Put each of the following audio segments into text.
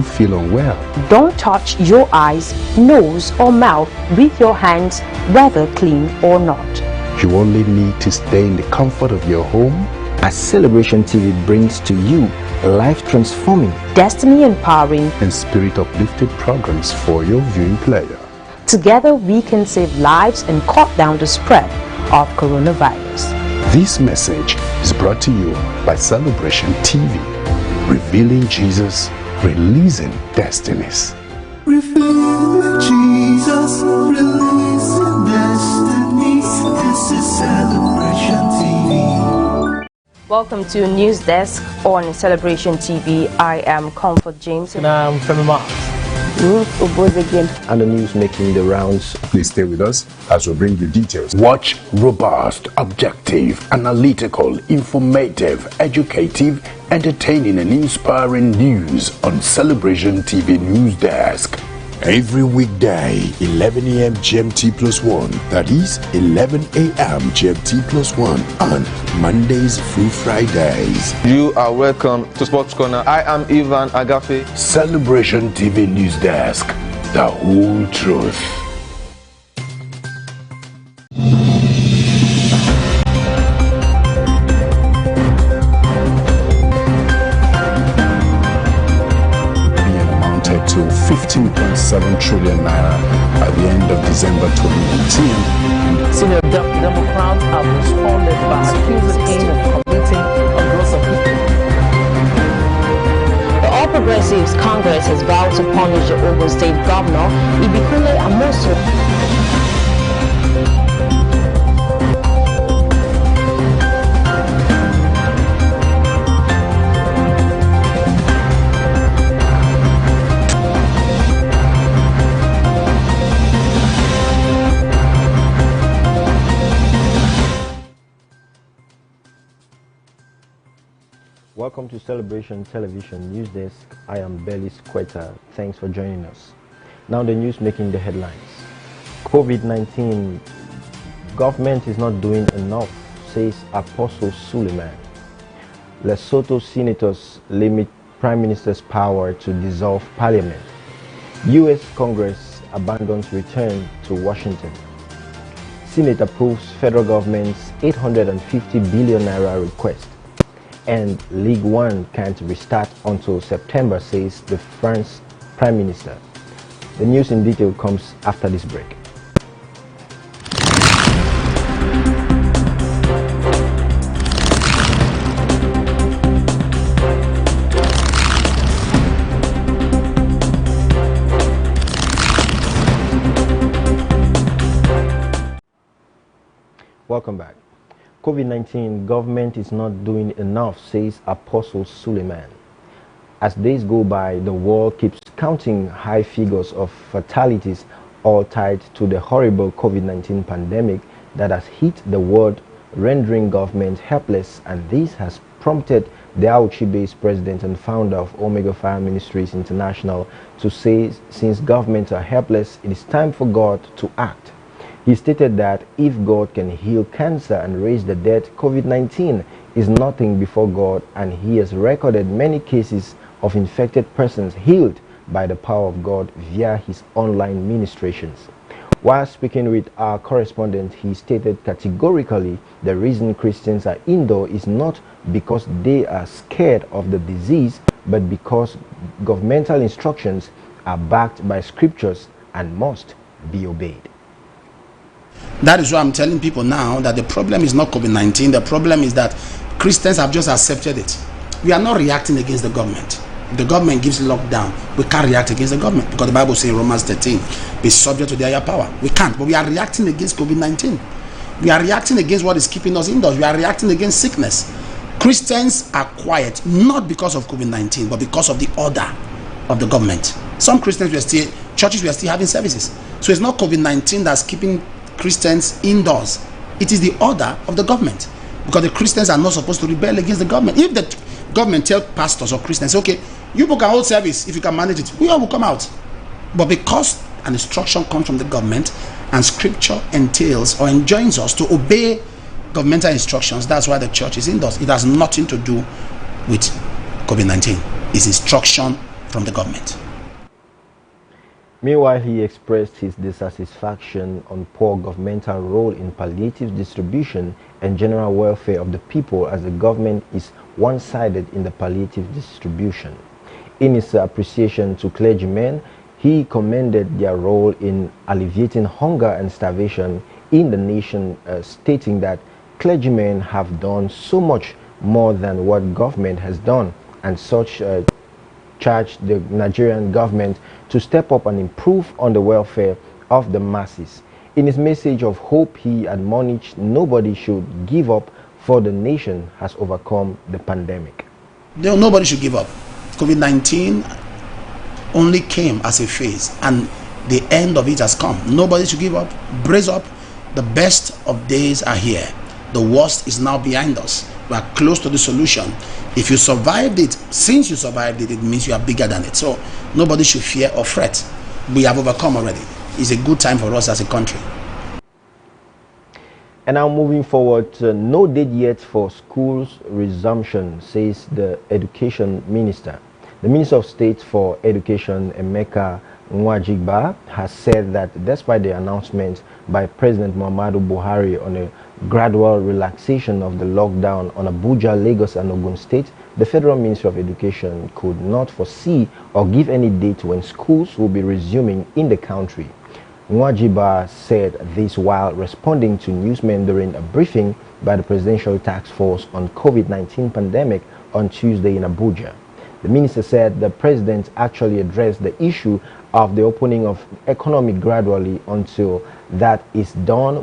you feel unwell, don't touch your eyes, nose or mouth with your hands, whether clean or not. you only need to stay in the comfort of your home as Celebration TV brings to you life-transforming, destiny-empowering, and spirit-uplifted programs for your viewing pleasure. Together we can save lives and cut down the spread of coronavirus. This message is brought to you by Celebration TV, revealing Jesus, releasing destinies. Revealing Jesus, releasing destinies. This is Celebration TV. Welcome to News Desk on Celebration TV. I am Comfort James. And I'm Femi Mark. and the news making the rounds. Please stay with us as we bring you details. Watch robust, objective, analytical, informative, educative, entertaining, and inspiring news on Celebration TV News Desk. Every weekday, 11 a.m. GMT plus 1. That is 11 a.m. GMT plus 1 on Mondays through Fridays. You are welcome to Sports Corner. I am Ivan Agafe. Celebration TV News Desk. The whole truth. To 15.7 trillion naira at the end of December 2019. Senior Democrats have responded by accusing him of committing a gross offense. The All Progressives Congress has vowed to punish the Ogun State Governor, Ibikunle Amosu. Welcome to Celebration Television News Desk. I am Belis Quetta. Thanks for joining us. Now the news making the headlines. COVID-19, government is not doing enough, says Apostle Suleiman. Lesotho senators limit Prime Minister's power to dissolve parliament. U.S. Congress abandons return to Washington. Senate approves federal government's 850 billion naira request. And League One can't restart until September, says the French Prime Minister. The news in detail comes after this break. Welcome back. COVID-19, government is not doing enough, says Apostle Suleiman. As days go by, the world keeps counting high figures of fatalities, all tied to the horrible COVID-19 pandemic that has hit the world, rendering government helpless, and this has prompted the Auchi-based president and founder of Omega Fire Ministries International to say, since governments are helpless, it is time for God to act. He stated that if God can heal cancer and raise the dead, COVID-19 is nothing before God, and he has recorded many cases of infected persons healed by the power of God via his online ministrations. While speaking with our correspondent, he stated categorically the reason Christians are indoor is not because they are scared of the disease, but because governmental instructions are backed by scriptures and must be obeyed. That is why I'm telling people now that the problem is not COVID-19. The problem is that Christians have just accepted it. We are not reacting against the government. If the government gives lockdown, we can't react against the government because the Bible says in Romans 13, be subject to their higher power. We can't, but we are reacting against COVID-19. We are reacting against what is keeping us indoors. We are reacting against sickness. Christians are quiet, not because of COVID-19, but because of the order of the government. Some Christians churches were still having services. So it's not COVID-19 that's keeping Christians indoors. It is the order of the government, because the Christians are not supposed to rebel against the government. If the government tell pastors or Christians, okay, you book an old service if you can manage it, we all will come out. But because an instruction comes from the government and scripture entails or enjoins us to obey governmental instructions, that's why the church is indoors. It has nothing to do with COVID-19. It's instruction from the government. Meanwhile, he expressed his dissatisfaction on poor governmental role in palliative distribution and general welfare of the people, as the government is one-sided in the palliative distribution. In his appreciation to clergymen, he commended their role in alleviating hunger and starvation in the nation, stating that clergymen have done so much more than what government has done, and such charged the Nigerian government to step up and improve on the welfare of the masses. In his message of hope, he admonished nobody should give up, for the nation has overcome the pandemic. Nobody should give up. COVID-19 only came as a phase, and the end of it has come. Nobody should give up. Brace up. The best of days are here. The worst is now behind us. We are close to the solution. If you survived it, since you survived it, it means you are bigger than it. So nobody should fear or fret. We have overcome already. It's a good time for us as a country. And now moving forward, no date yet for schools resumption, says the Education Minister. The Minister of State for Education, Emeka Nwajigba, has said that despite the announcement by President Muhammadu Buhari on a gradual relaxation of the lockdown on Abuja, Lagos and Ogun State, the Federal Ministry of Education could not foresee or give any date when schools will be resuming in the country. Nwajiba said this while responding to newsmen during a briefing by the Presidential Task Force on COVID-19 pandemic on Tuesday in Abuja. The minister said the president actually addressed the issue of the opening of economy gradually. Until that is done,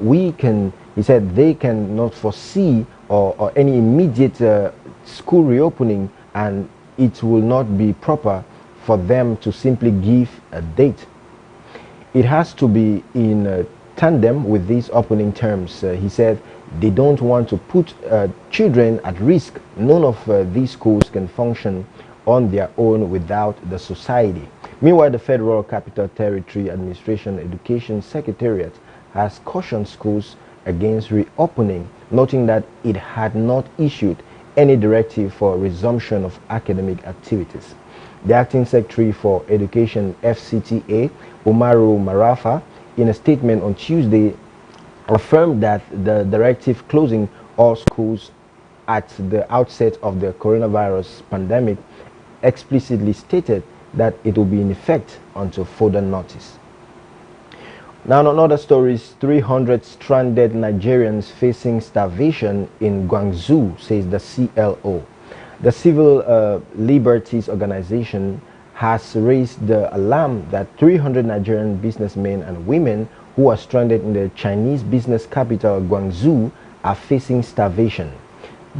he said they cannot foresee or any immediate school reopening, and it will not be proper for them to simply give a date. It has to be in tandem with these opening terms. He said they don't want to put children at risk. None of these schools can function on their own without the society. Meanwhile, the Federal Capital Territory Administration Education Secretariat has cautioned schools against reopening, noting that it had not issued any directive for resumption of academic activities. The Acting Secretary for Education, FCTA, Umaru Marafa, in a statement on Tuesday, affirmed that the directive closing all schools at the outset of the coronavirus pandemic explicitly stated that it will be in effect until further notice. Now, on other stories, 300 stranded Nigerians facing starvation in Guangzhou, says the CLO. The Civil Liberties Organization has raised the alarm that 300 Nigerian businessmen and women who are stranded in the Chinese business capital Guangzhou are facing starvation.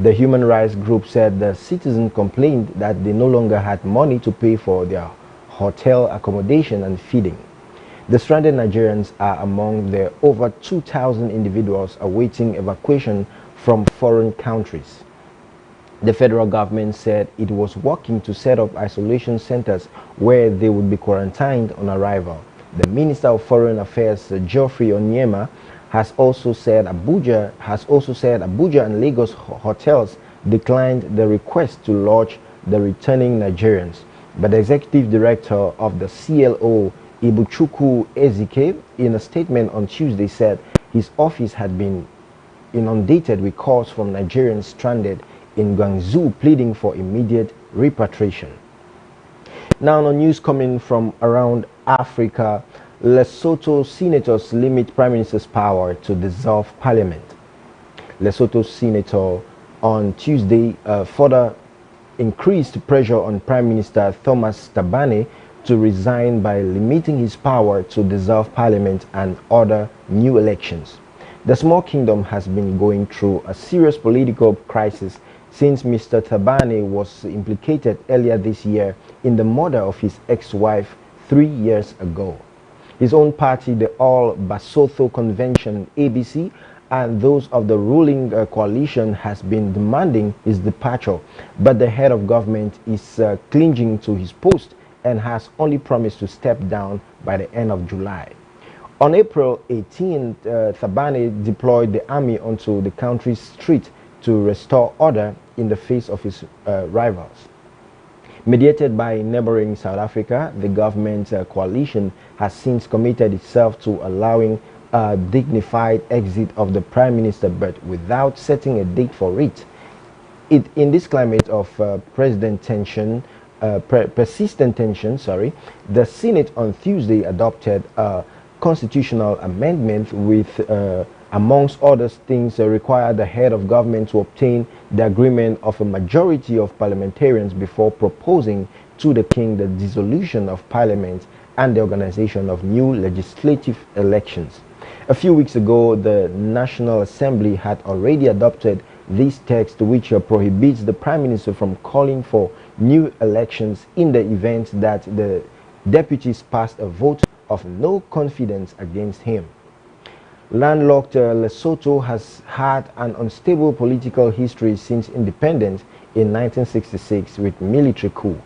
The human rights group said the citizens complained that they no longer had money to pay for their hotel accommodation and feeding. The stranded Nigerians are among the over 2,000 individuals awaiting evacuation from foreign countries. The federal government said it was working to set up isolation centers where they would be quarantined on arrival. The Minister of Foreign Affairs, Geoffrey Onyema, has also said Abuja and Lagos hotels declined the request to lodge the returning Nigerians. But the executive director of the CLO, Ibuchukwu Ezike, in a statement on Tuesday said his office had been inundated with calls from Nigerians stranded in Guangzhou pleading for immediate repatriation. Now, on news coming from around Africa, Lesotho senators limit Prime Minister's power to dissolve parliament. Lesotho senator on Tuesday further increased pressure on Prime Minister Thomas Tabane to resign by limiting his power to dissolve parliament and order new elections. The small kingdom has been going through a serious political crisis since Mr. Tabane was implicated earlier this year in the murder of his ex-wife 3 years ago. His own party, the All Basotho Convention, ABC, and those of the ruling coalition has been demanding his departure, but the head of government is clinging to his post and has only promised to step down by the end of July. On April 18th, Thabane deployed the army onto the country's street to restore order in the face of his rivals. Mediated by neighboring South Africa, the government coalition has since committed itself to allowing a dignified exit of the Prime Minister, but without setting a date for it. In this climate of persistent tension, the Senate on Tuesday adopted a constitutional amendment with, amongst other things, require the head of government to obtain the agreement of a majority of parliamentarians before proposing to the king the dissolution of parliament and the organization of new legislative elections. A few weeks ago, the National Assembly had already adopted this text, which prohibits the Prime Minister from calling for new elections in the event that the deputies passed a vote of no confidence against him. Landlocked Lesotho has had an unstable political history since independence in 1966 with military coup.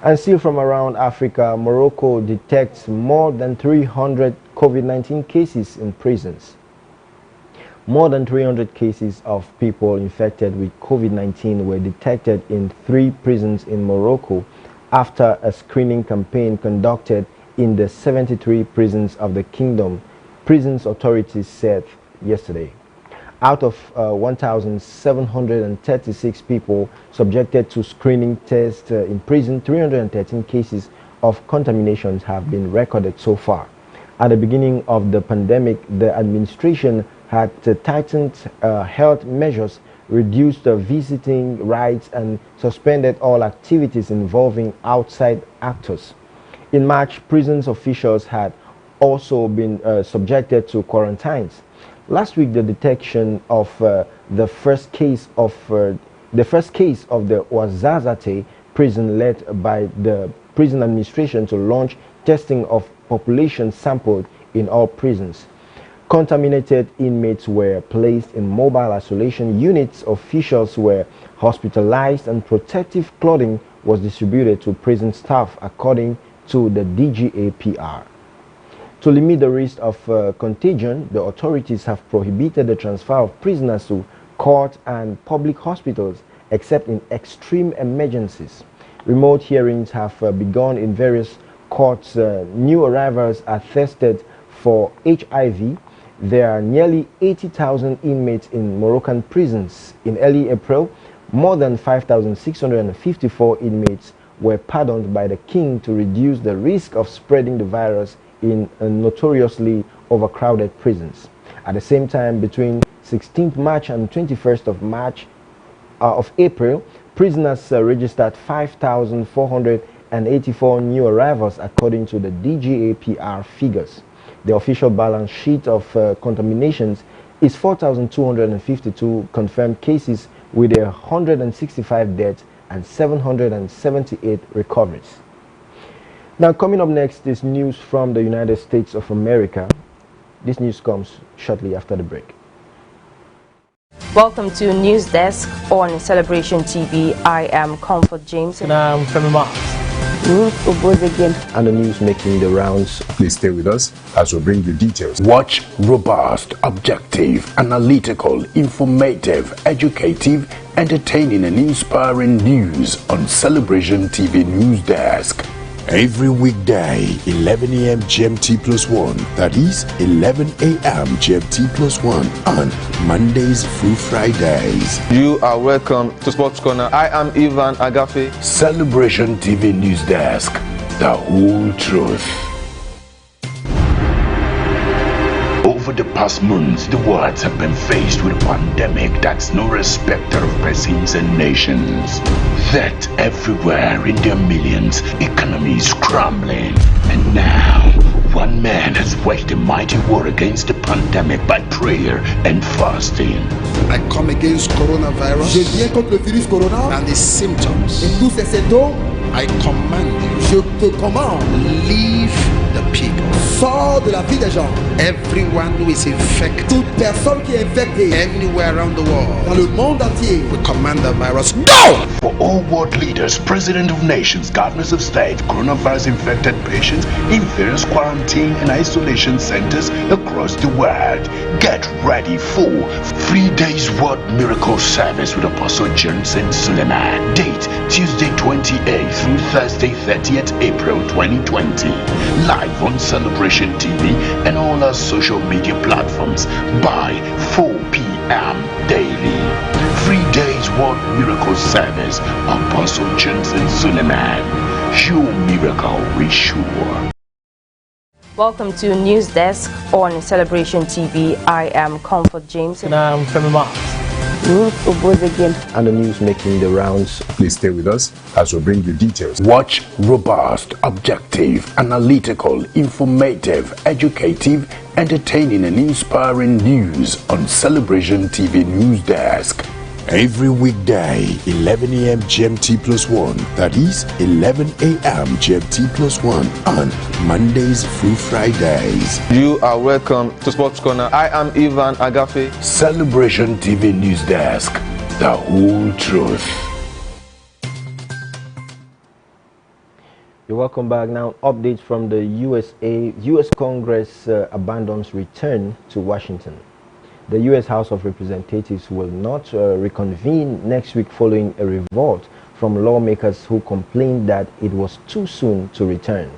And still from around Africa, Morocco detects more than 300 COVID-19 cases in prisons. More than 300 cases of people infected with COVID-19 were detected in 3 prisons in Morocco after a screening campaign conducted in the 73 prisons of the kingdom, prisons authorities said yesterday. Out of 1,736 people subjected to screening tests in prison, 313 cases of contaminations have been recorded so far. At the beginning of the pandemic, the administration had tightened health measures, reduced visiting rights, and suspended all activities involving outside actors. In March, prisons officials had also been subjected to quarantines. Last week, the detection of the first case of the Ouarzazate prison led by the prison administration to launch testing of population sampled in all prisons. Contaminated inmates were placed in mobile isolation units, officials were hospitalized, and protective clothing was distributed to prison staff, according to the DGAPR. To limit the risk of contagion, the authorities have prohibited the transfer of prisoners to court and public hospitals, except in extreme emergencies. Remote hearings have begun in various courts. New arrivals are tested for HIV. There are nearly 80,000 inmates in Moroccan prisons. In early April, more than 5,654 inmates were pardoned by the king to reduce the risk of spreading the virus in notoriously overcrowded prisons. At the same time, between 16th March and 21st of April, prisoners registered 5,484 new arrivals, according to the DGAPR figures. The official balance sheet of contaminations is 4,252 confirmed cases with 165 deaths and 778 recoveries. Now, coming up next is news from the United States of America. This news comes shortly after the break. Welcome to News Desk on Celebration TV. I am Comfort James. And I'm Femi And the news making the rounds. Please stay with us as we bring you details. Watch robust, objective, analytical, informative, educative, entertaining, and inspiring news on Celebration TV News Desk. Every weekday, 11 a.m. GMT +1. That is 11 a.m. GMT +1 on Mondays through Fridays. You are welcome to Sports Corner. I am Ivan Agafe. Celebration TV News Desk. The whole truth. Over the past months, the world have been faced with a pandemic that's no respecter of persons and nations. That everywhere in their millions, economies crumbling. And now, one man has waged a mighty war against the pandemic by prayer and fasting. I come against coronavirus. Je viens contre le virus corona And the symptoms. et tous ces symptômes. I command you. Je te commande. Leave the people. sort de la vie des gens. Everyone who is infected Toute personne qui est infectée anywhere around the world, dans le monde entier. we command the virus go. For all world leaders, president of nations, governors of state, coronavirus infected patients in various quarantine and isolation centers across the world, get ready for 3 days World Miracle Service with Apostle Johnson Suleiman. Date Tuesday 28th through Thursday 30th April 2020. Live on Celebration TV and all our social media platforms by 4 p.m. daily. 3 days World Miracle Service. Apostle Johnson Suleiman. Your miracle is sure. Welcome to News Desk on Celebration TV. I am Comfort James. And I'm Femi Mark. Ruth Obozegin. And the news making the rounds. Please stay with us as we bring you details. Watch robust, objective, analytical, informative, educative, entertaining and inspiring news on Celebration TV News Desk. Every weekday, 11 a.m. GMT plus 1. That is 11 a.m. GMT plus 1 on Mondays through Fridays. You are welcome to Sports Corner. I am Ivan Agafe. Celebration TV News Desk. The whole truth. You're welcome back. Now, updates from the USA. U.S. Congress abandons return to Washington. The U.S. House of Representatives will not reconvene next week following a revolt from lawmakers who complained that it was too soon to return.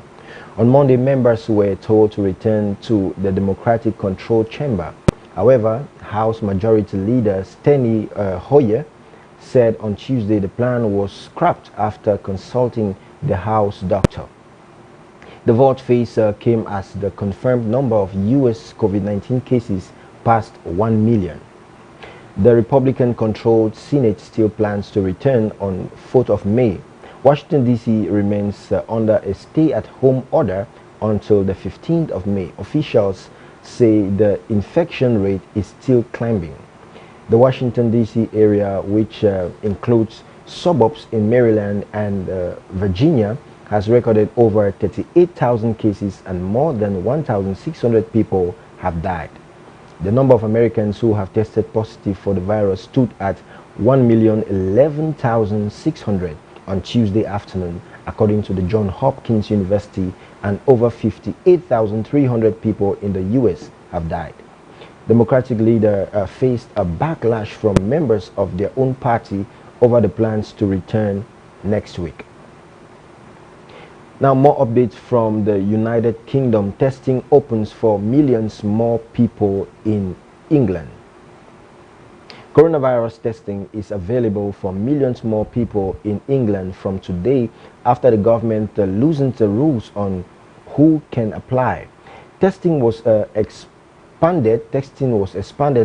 On Monday, members were told to return to the Democratic-controlled chamber. However, House Majority Leader Steny Hoyer said on Tuesday the plan was scrapped after consulting the House doctor. The vote phase came as the confirmed number of U.S. COVID-19 cases passed 1 million. The Republican-controlled Senate still plans to return on 4th of May. Washington, D.C. remains under a stay-at-home order until the 15th of May. Officials say the infection rate is still climbing. The Washington, D.C. area, which includes suburbs in Maryland and Virginia, has recorded over 38,000 cases and more than 1,600 people have died. The number of Americans who have tested positive for the virus stood at 1,011,600 on Tuesday afternoon, according to the Johns Hopkins University, and over 58,300 people in the U.S. have died. Democratic leader faced a backlash from members of their own party over the plans to return next week. Now, more updates from the United Kingdom. Testing opens for millions more people in England. Coronavirus testing is available for millions more people in England from today after the government loosened the rules on who can apply. Testing was expanded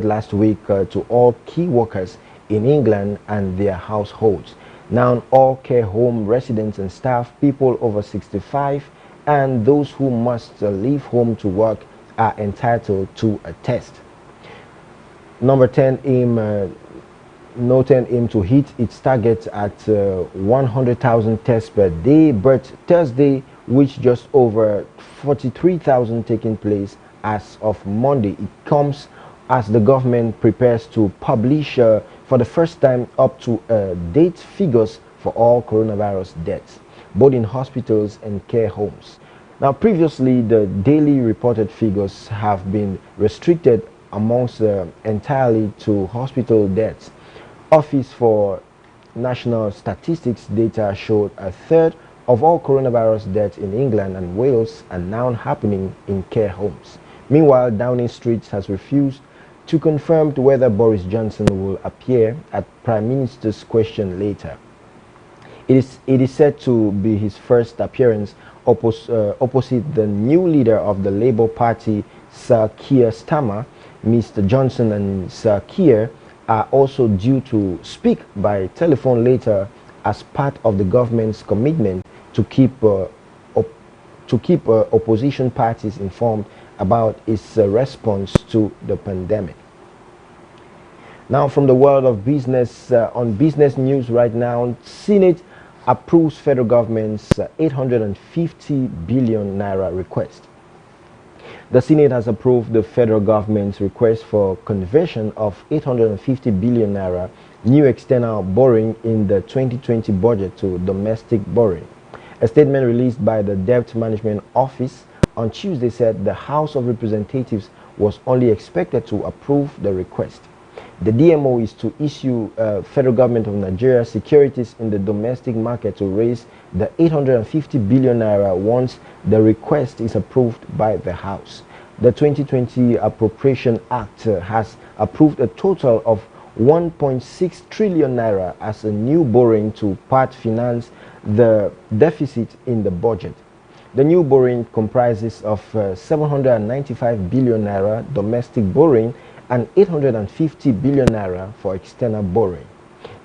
last week to all key workers in England and their households. Now, all care home residents and staff, people over 65, and those who must leave home to work are entitled to a test. Number 10 aim to hit its target at 100,000 tests per day, but Thursday, which just over 43,000 taking place as of Monday. It comes as the government prepares to publish for the first time up to date figures for all coronavirus deaths, both in hospitals and care homes. Now, previously, the daily reported figures have been restricted amongst entirely to hospital deaths. Office for National Statistics data showed a third of all coronavirus deaths in England and Wales are now happening in care homes. Meanwhile, Downing Street has refused to confirm whether Boris Johnson will appear at Prime Minister's question later. It is said to be his first appearance opposite the new leader of the Labour Party, Sir Keir Starmer. Mr. Johnson and Sir Keir are also due to speak by telephone later as part of the government's commitment to keep opposition parties informed about its response to the pandemic. Now, from the world of business, on business news right now, Senate approves federal government's 850 billion naira request. The Senate has approved the federal government's request for conversion of 850 billion naira new external borrowing in the 2020 budget to domestic borrowing. A statement released by the Debt Management Office on Tuesday said the House of Representatives was only expected to approve the request. The DMO is to issue federal government of Nigeria securities in the domestic market to raise the 850 billion naira once the request is approved by the House. The 2020 Appropriation Act has approved a total of 1.6 trillion naira as a new borrowing to part finance the deficit in the budget. The new borrowing comprises of 795 billion naira domestic borrowing and 850 billion naira for external borrowing.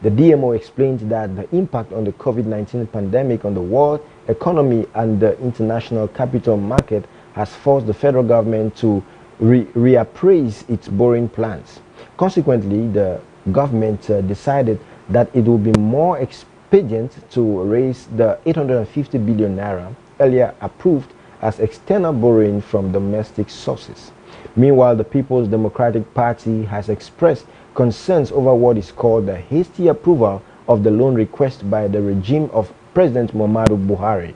The DMO explained that the impact on the COVID-19 pandemic on the world economy and the international capital market has forced the federal government to reappraise its borrowing plans. Consequently, the government decided that it would be more expedient to raise the 850 billion naira earlier approved as external borrowing from domestic sources. Meanwhile, the People's Democratic Party has expressed concerns over what is called the hasty approval of the loan request by the regime of President Muhammadu Buhari.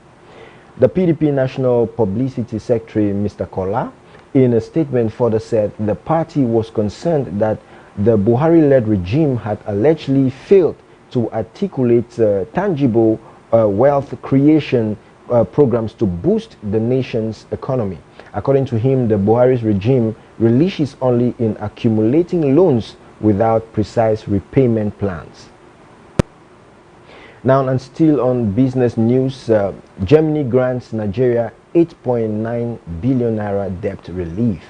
The PDP National Publicity Secretary, Mr. Kola, in a statement further said the party was concerned that the Buhari-led regime had allegedly failed to articulate tangible wealth creation programs to boost the nation's economy. According to him, the Buhari's regime relishes only in accumulating loans without precise repayment plans. Now, and still on business news, Germany grants Nigeria 8.9 billion naira debt relief.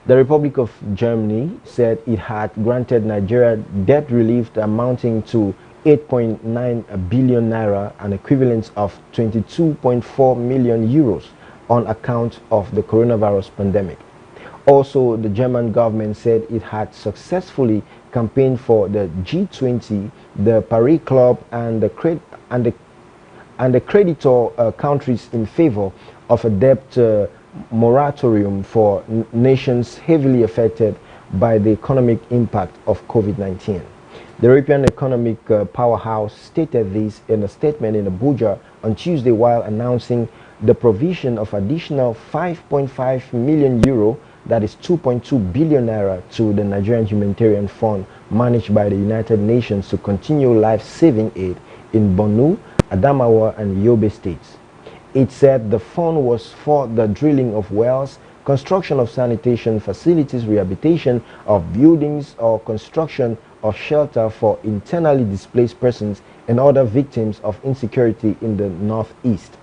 The Republic of Germany said it had granted Nigeria debt relief amounting to 8.9 billion naira, an equivalent of 22.4 million euros on account of the coronavirus pandemic. Also, the German government said it had successfully campaigned for the G20, the Paris Club, and the creditor countries in favor of a debt moratorium for nations heavily affected by the economic impact of COVID-19. The European economic powerhouse stated this in a statement in Abuja on Tuesday while announcing the provision of additional 5.5 million euro, that is 2.2 billion naira, to the Nigerian Humanitarian Fund managed by the United Nations to continue life-saving aid in Borno, Adamawa, and Yobe states. It said the fund was for the drilling of wells, construction of sanitation facilities, rehabilitation of buildings, or construction of shelter for internally displaced persons and other victims of insecurity in the Northeast.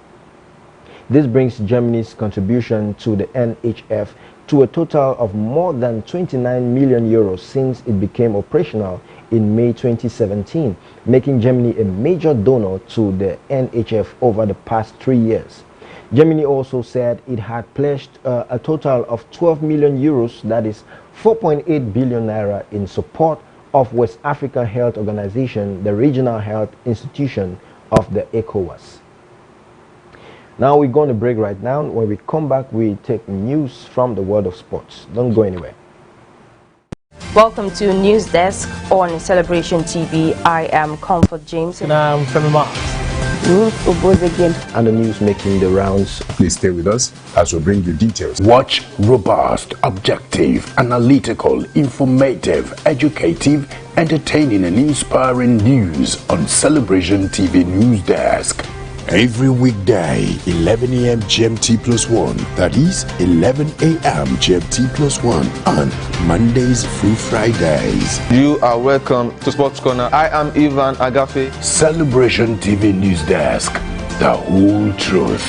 This brings Germany's contribution to the NHF to a total of more than 29 million euros since it became operational in May 2017, making Germany a major donor to the NHF over the past 3 years. Germany also said it had pledged a total of 12 million euros, that is 4.8 billion naira, in support of West African Health Organization, the regional health institution of the ECOWAS. Now we're going to break right now. When we come back, we take news from the world of sports. Don't go anywhere. Welcome to News Desk on Celebration TV. I am Comfort James. And I'm Femi Marks. And the news making the rounds. Please stay with us as we bring you details. Watch robust, objective, analytical, informative, educative, entertaining, and inspiring news on Celebration TV News Desk. Every weekday, 11 a.m. GMT +1. That is 11 a.m. GMT +1 on Mondays through Fridays. You are welcome to Sports Corner. I am Ivan Agafe. Celebration TV News Desk. The whole truth.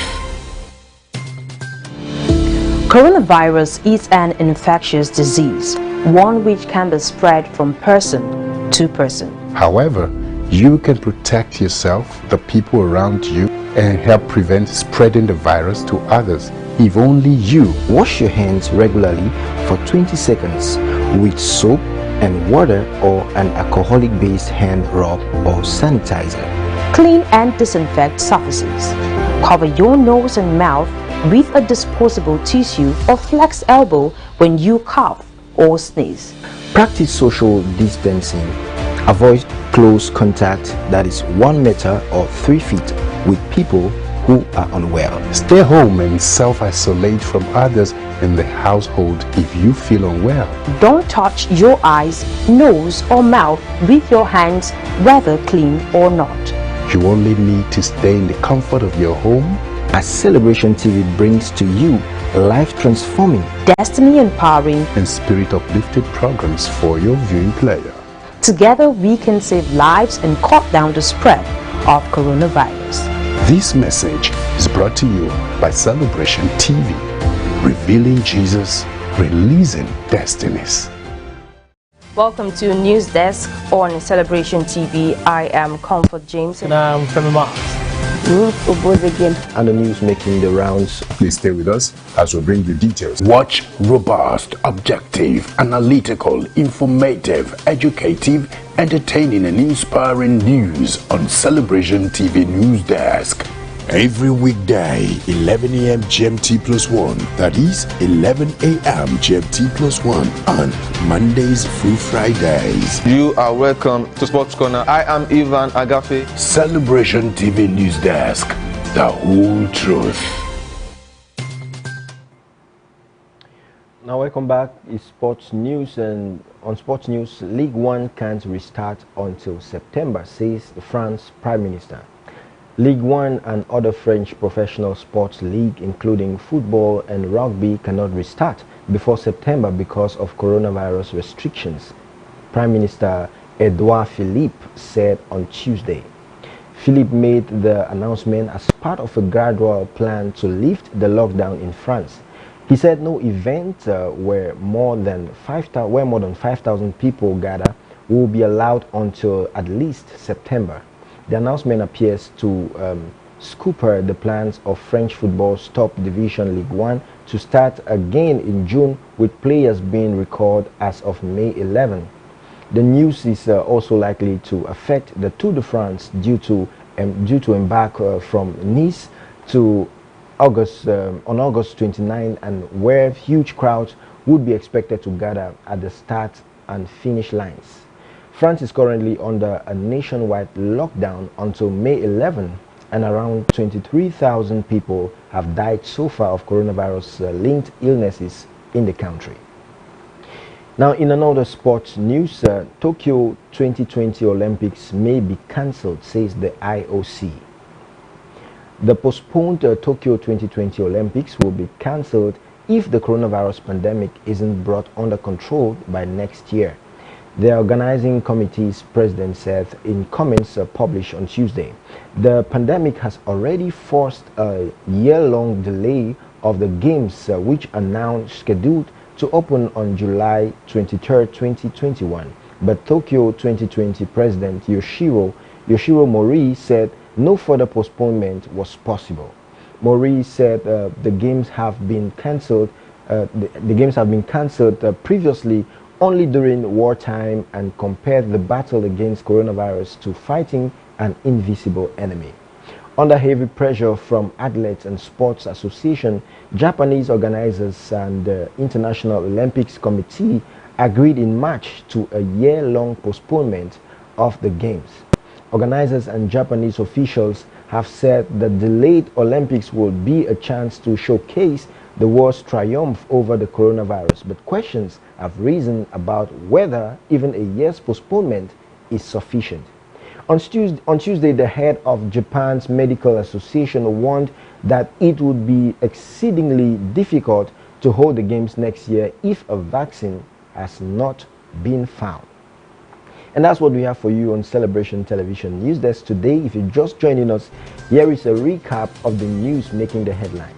Coronavirus is an infectious disease, one which can be spread from person to person. However, you can protect yourself, the people around you, and help prevent spreading the virus to others if only you Wash your hands regularly for 20 seconds with soap and water or an alcoholic-based hand rub or sanitizer. Clean and disinfect surfaces. Cover your nose and mouth with a disposable tissue or flex elbow when you cough or sneeze. Practice social distancing. Avoid close contact, that is 1 meter or 3 feet, with people who are unwell. Stay home and self-isolate from others in the household if you feel unwell. Don't touch your eyes, nose or mouth with your hands, whether clean or not. You only need to stay in the comfort of your home. As Celebration TV brings to you life-transforming, destiny-empowering, and spirit-uplifted programs for your viewing pleasure. Together we can save lives and cut down the spread of coronavirus. This message is brought to you by Celebration TV, revealing Jesus, releasing destinies. Welcome to News Desk on Celebration TV. I am Comfort James. And I'm Femi Marks. and the news making the rounds. Please stay with us as we bring you details. Watch robust, objective, analytical, informative, educative, entertaining and inspiring news on Celebration TV News Desk. Every weekday, 11 a.m. GMT +1. That is 11 a.m. GMT +1 on Mondays through Fridays. You are welcome to Sports Corner. I am Ivan Agafe. Celebration TV News Desk. The whole truth. Now welcome back. It's sports news, and on sports news, League One can't restart until September, says the France Prime Minister. League One and other French professional sports league, including football and rugby, cannot restart before September because of coronavirus restrictions, Prime Minister Edouard Philippe said on Tuesday. Philippe made the announcement as part of a gradual plan to lift the lockdown in France. He said no event where more than 5,000 people gather will be allowed until at least September. The announcement appears to scupper the plans of French football's top division Ligue 1 to start again in June, with players being recalled as of May 11. The news is also likely to affect the Tour de France due to embark from Nice to on August 29, and where huge crowds would be expected to gather at the start and finish lines. France is currently under a nationwide lockdown until May 11, and around 23,000 people have died so far of coronavirus-linked illnesses in the country. Now, in another sports news, Tokyo 2020 Olympics may be cancelled, says the IOC. The postponed Tokyo 2020 Olympics will be cancelled if the coronavirus pandemic isn't brought under control by next year. The organizing committee's president said in comments published on Tuesday. The pandemic has already forced a year-long delay of the games, which are now scheduled to open on July 23, 2021. But Tokyo 2020 President Yoshiro Mori said no further postponement was possible. Mori said the games have been cancelled. The games have been cancelled previously only during wartime, and compared the battle against coronavirus to fighting an invisible enemy. Under heavy pressure from athletes and sports association, Japanese organizers and the International Olympics Committee agreed in March to a year-long postponement of the games. Organizers and Japanese officials have said the delayed Olympics will be a chance to showcase the world's triumph over the coronavirus, but questions have risen about whether even a year's postponement is sufficient. On Tuesday, the head of Japan's Medical Association warned that it would be exceedingly difficult to hold the games next year if a vaccine has not been found. And that's what we have for you on Celebration Television News Desk today. If you're just joining us, here is a recap of the news making the headlines.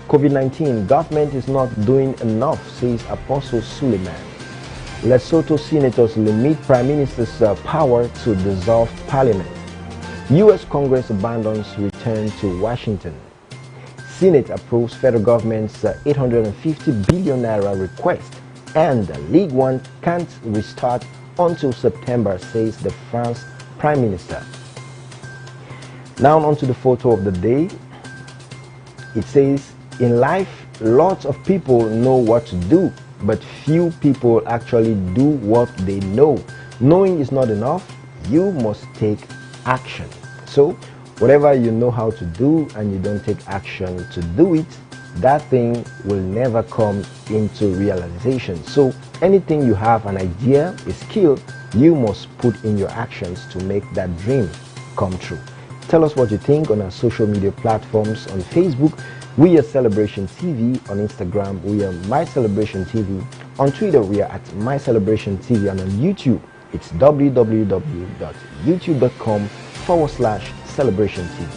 COVID-19, government is not doing enough, says Apostle Suleiman. Lesotho senators limit Prime Minister's power to dissolve parliament. U.S. Congress abandons return to Washington. Senate approves federal government's 850 billion naira request. And League One can't restart until September, says the France Prime Minister. Now on to the photo of the day. It says, in life, lots of people know what to do, but few people actually do what they know. Knowing is not enough. You must take action. So, whatever you know how to do and you don't take action to do it, that thing will never come into realization. So, anything you have an idea, a skill, you must put in your actions to make that dream come true. Tell us what you think on our social media platforms. On Facebook, we are Celebration TV. On Instagram, we are My Celebration TV. On Twitter, we are at My Celebration TV. And on YouTube, it's www.youtube.com/Celebration TV.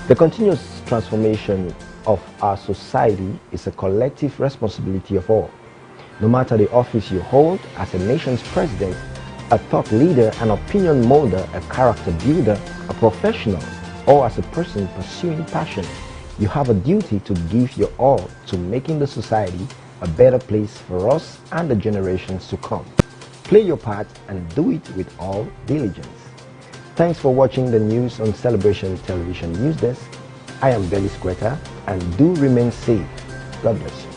The continuous transformation of our society is a collective responsibility of all. No matter the office you hold, as a nation's president, a thought leader, an opinion molder, a character builder, a professional, or as a person pursuing passion, you have a duty to give your all to making the society a better place for us and the generations to come. Play your part and do it with all diligence. Thanks for watching the news on Celebration Television News Desk. I am Belis Quetta, and do remain safe. God bless you.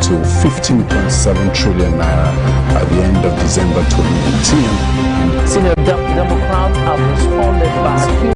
To 15.7 trillion naira at the end of December 2018. Senior Democrats have responded by